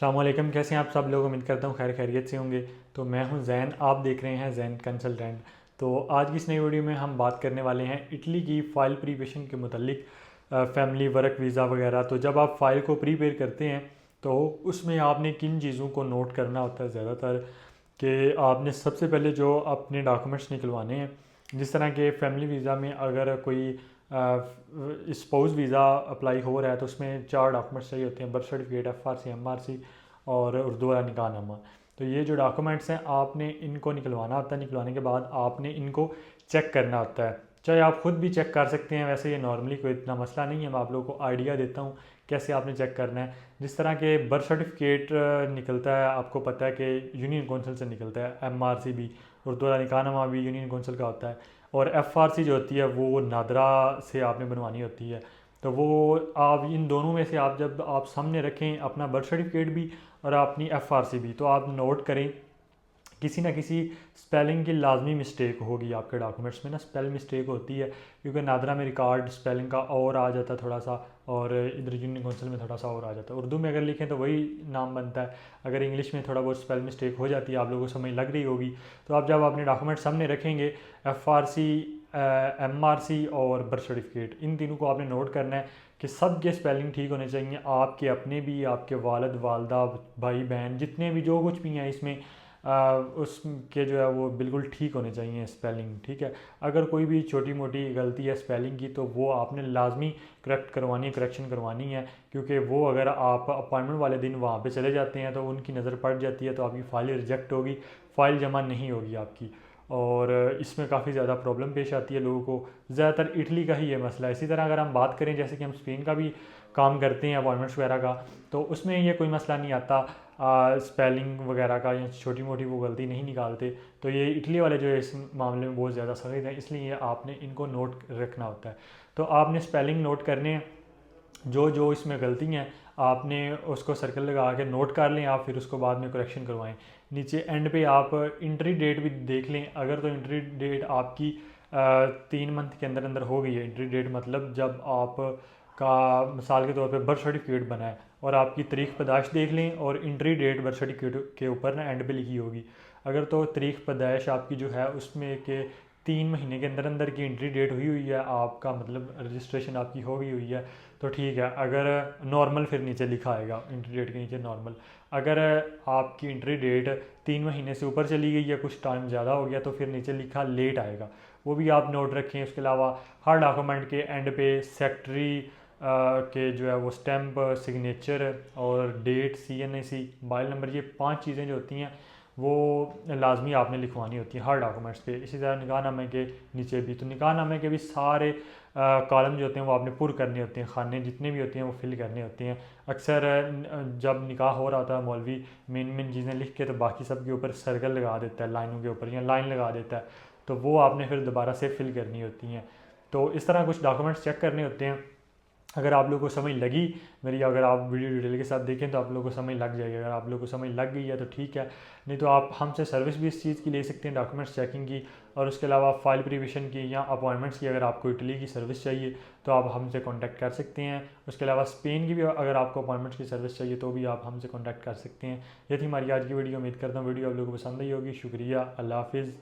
अस्सलामुअलैकुम, कैसे हैं आप सब लोग। उम्मीद करता हूँ खैर खैरियत से होंगे। तो मैं हूँ जैन, आप देख रहे हैं जैन कंसल्टेंट। तो आज की इस नई वीडियो में हम बात करने वाले हैं इटली की फ़ाइल प्रीपेशन के मुतालिक, फैमिली वर्क वीज़ा वगैरह। तो जब आप फ़ाइल को प्रीपेयर करते हैं तो उसमें आपने किन चीज़ों को नोट करना होता है ज़्यादातर, कि आपने सबसे पहले जो अपने डॉक्यूमेंट्स निकलवाने हैं। जिस तरह के फैमिली वीज़ा में अगर कोई स्पाउस वीज़ा अप्लाई हो रहा है तो उसमें 4 डॉक्यूमेंट्स चाहिए होते हैं: बर्थ सर्टिफिकेट, एफआरसी, एमआरसी और उर्दू वाला निकाहनामा। तो ये जो डॉक्यूमेंट्स हैं आपने इनको निकलवाना होता है। निकलवाने के बाद आपने इनको चेक करना होता है। चाहे आप ख़ुद भी चेक कर सकते हैं, वैसे ये नॉर्मली कोई इतना मसला नहीं है। मैं आप लोगों को आइडिया देता हूँ कैसे आपने चेक करना है। जिस तरह के बर्थ सर्टिफिकेट निकलता है, आपको पता है कि यूनियन कौंसिल से निकलता है। एमआरसी भी, उर्दू वाला निकाहनामा भी यूनियन कौंसिल का होता है। और एफआरसी जो होती है वो नादरा से आपने बनवानी होती है। तो वो आप इन दोनों में से आप जब आप सामने रखें अपना बर्थ सर्टिफिकेट भी और अपनी एफआरसी भी, तो आप नोट करें किसी ना किसी स्पेलिंग की लाजमी मिस्टेक होगी आपके डॉक्यूमेंट्स में ना। स्पेल मिस्टेक होती है क्योंकि नादरा में रिकॉर्ड स्पेलिंग का और आ जाता है थोड़ा सा, और इधर यूनियन काउंसिल में थोड़ा सा और आ जाता है। उर्दू में अगर लिखें तो वही नाम बनता है। अगर इंग्लिश में थोड़ा बहुत स्पेल मिस्टेक हो जाती है, आप लोगों को समझ लग रही होगी। तो आप जब अपने डॉक्यूमेंट सामने रखेंगे, एफआरसी, एमआरसी और बर्थ सर्टिफिकेट, इन तीनों को आपने नोट करना है कि सब के स्पेलिंग ठीक होने चाहिए। आपके अपने भी, आपके वालिद वालदा, भाई बहन, जितने भी जो कुछ भी हैं इसमें उसके जो है वो बिल्कुल ठीक होने चाहिए स्पेलिंग। ठीक है, अगर कोई भी छोटी मोटी गलती है स्पेलिंग की तो वो आपने लाजमी करेक्ट करवानी है, करेक्शन करवानी है। क्योंकि वो अगर आप अपॉइंटमेंट वाले दिन वहाँ पे चले जाते हैं तो उनकी नज़र पड़ जाती है, तो आपकी फ़ाइल रिजेक्ट होगी, फ़ाइल जमा नहीं होगी आपकी। और इसमें काफ़ी ज़्यादा प्रॉब्लम पेश आती है लोगों को। ज़्यादातर इटली का ही ये मसला है। इसी तरह अगर हम बात करें, जैसे कि हम स्पेन का भी काम करते हैं अपॉइंटमेंट्स वगैरह का, तो उसमें ये कोई मसला नहीं आता स्पेलिंग वगैरह का, या छोटी मोटी वो गलती नहीं निकालते। तो ये इटली वाले जो है इस मामले में बहुत ज़्यादा सख्त हैं, इसलिए आपने इनको नोट रखना होता है। तो आपने स्पेलिंग नोट करने हैं, जो जो इसमें गलती हैं आपने उसको सर्कल लगा के नोट कर लें आप, फिर उसको बाद में करेक्शन करवाएं। नीचे एंड पे आप इंट्री डेट भी देख लें। अगर तो इंट्री डेट आपकी 3 मंथ के अंदर अंदर हो गई है, इंट्री डेट मतलब जब आप का मिसाल के तौर पे बर्थ सर्टिफिकेट बना है और आपकी तारीख पैदाइश देख लें और इंट्री डेट बर्थ सर्टिफिकेट के ऊपर ना एंड पे लिखी होगी। अगर तो तारीख पैदाइश आपकी जो है उसमें के 3 महीने के अंदर अंदर की एंट्री डेट हुई हुई है, आपका मतलब रजिस्ट्रेशन आपकी हो गई हुई है, तो ठीक है। अगर नॉर्मल, फिर नीचे लिखा आएगा एंट्री डेट के नीचे नॉर्मल। अगर आपकी एंट्री डेट 3 महीने से ऊपर चली गई या कुछ टाइम ज़्यादा हो गया तो फिर नीचे लिखा लेट आएगा, वो भी आप नोट रखें। उसके अलावा हर डॉक्यूमेंट के एंड पे सेक्रेटरी के जो है वो स्टैम्प, सिग्नेचर और डेट, सीएनएसी, मोबाइल नंबर, ये 5 चीज़ें जो होती हैं वो लाजमी आपने लिखवानी होती है हर डॉक्यूमेंट्स पे। इसी तरह निकाहनामे के नीचे भी, तो निकाहनामे के भी सारे कॉलम जो होते हैं वो आपने पुर करने होते हैं, खाने जितने भी होते हैं वो फिल करने होते हैं। अक्सर जब निकाह हो रहा था मौलवी मेन मेन चीज़ें लिख के तो बाकी सब के ऊपर सर्कल लगा देता है, लाइनों के ऊपर या लाइन लगा देता है, तो वो आपने फिर दोबारा से फिल करनी होती हैं। तो इस तरह कुछ डॉक्यूमेंट्स चेक करने होते हैं। अगर आप लोगों को समझ लगी मेरी, अगर आप वीडियो डिटेल के साथ देखें तो आप लोगों को समझ लग जाएगी। अगर आप लोगों को समझ लग गई है तो ठीक है, नहीं तो आप हमसे सर्विस भी इस चीज़ की ले सकते हैं, डॉक्यूमेंट्स चेकिंग की। और उसके अलावा फ़ाइल प्रीविशन की या अपॉइंटमेंट्स की, अगर आपको इटली की सर्विस चाहिए तो आप हमसे कॉन्टैक्ट कर सकते हैं। उसके अलावा स्पेन की भी अगर आपको अपॉइंटमेंट्स की सर्विस चाहिए तो भी आप हमसे कॉन्टैक्ट कर सकते हैं। ये थी हमारी आज की वीडियो। उम्मीद करता हूँ वीडियो आप लोगों को पसंद आई होगी। शुक्रिया, अल्लाह हाफिज़।